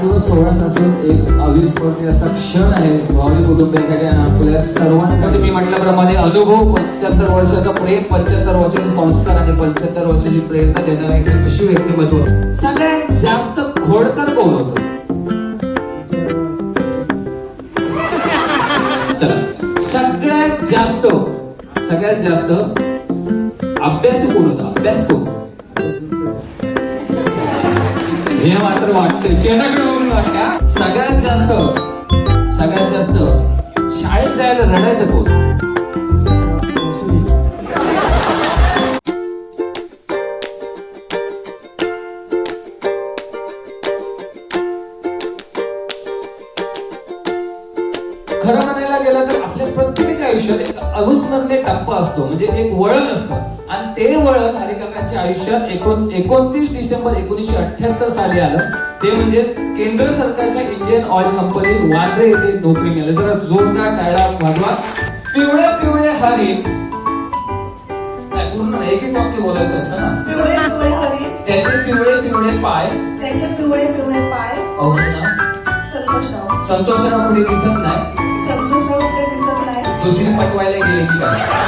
वाढदिवस सोहळा नसून एक अविस्मरणीय असा क्षण आहे भावनी कुटुंबियांसाठी आणि आपल्या सर्वांसाठी. मी म्हटल्याप्रमाणे अनुभव, 75 वर्षाचा प्रेम, 75 वर्षाचे संस्कार आणि 75 वर्षाची प्रेरणा देणारे एक अशी व्यक्तिमत्व. सगळ्यात जास्त खोडकर कोण होतं? चला, सगळ्यात जास्त अभ्यासू कोण होता? अभ्यास कोण? हे मात्र वाटतं चेहरा वाटतं. सगळ्यात जास्त शाळेत जायला रडायचं कोण? खरं म्हणायला गेलं तर आपल्या प्रत्येकाच्या आयुष्यात एक अविस्मरणीय टप्पा असतो, म्हणजे एक वळण असतं. आणि ते वळण हरिकाकांच्या आयुष्यात 29 डिसेंबर 1978 साली आलं. ते म्हणजे केंद्र सरकारच्या इंडियन ऑइल कंपनीत वांद्रे येथे नोकरी मिळाली. जरा जोरदार टाळ्या वाजवा. पिवळे पिवळे हरिण, पूर्ण एक एक वाक्य बोलायचं असतं ना. पिवळे पिवळे हरिण, त्याचे पिवळे पिवळे पाय, त्याचे पिवळे पिवळे पाय. संतोषराव. संतोषराव कुठे दिसत नाही. संतोषराव कुठे दिसत नाही. दुसरी पटवायला गेले की काय?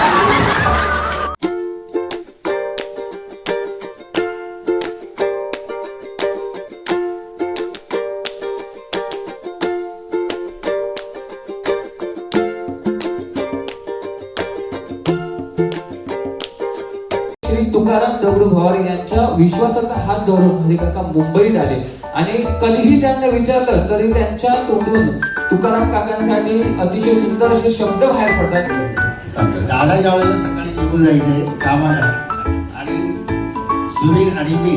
श्री तुकाराम दगडू भवारी यांच्या विश्वासाचा हात धरून हरिकाका मुंबईत आले आणि कधीही त्यांना विचारलं तरी त्यांच्या तोंडून तुकाराम काकांसाठी अतिशय सुंदर असे शब्द बाहेर पडतात. दादा ज्यावेळेला सकाळी निघून जायचे कामाला आणि सुनील आणि मी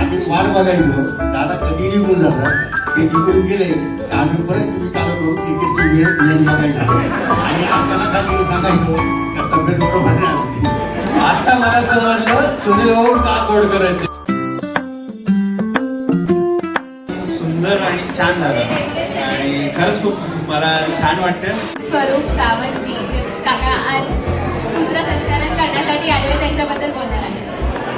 आम्ही वाट बघायचो. दादा कधी निघून जातात, ते निघून गेले आम्ही परत तुम्ही चालू करू क्रिकेटची वेळ बघायचो आणि आम्हाला काही सांगायचो का तब्येत बरोबर नाही. आता मला समजलं सुनील भाऊ का गोड करायचे. सुंदर आणि छान झालं आणि खरंच खूप मला छान वाटतं. स्वरूप सावंतजी जे काका आज सूत्रसंचालन करण्यासाठी आलेले त्यांच्याबद्दल बोलणार आहे.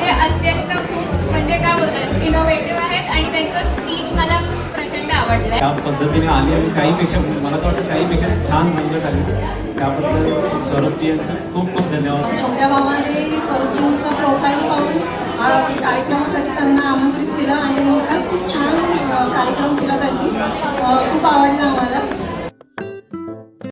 ते अत्यंत खूप म्हणजे काय बोलतात इनोव्हेटिव्ह आहेत आणि त्यांचं स्पीच मला प्रचंड आवडलं. त्या पद्धतीने आली आणि काहीपेक्षा मला तर वाटतं काहीपेक्षा छान रंगत आली. त्याबद्दल स्वरूपजी यांचं खूप खूप धन्यवाद. छोट्या भावाने स्वरूपजींचा प्रोफाईल पाहून कार्यक्रमासाठी त्यांना आमंत्रित केलं आणि खरंच खूप छान कार्यक्रम केला त्यांनी. खूप आवडला आम्हाला.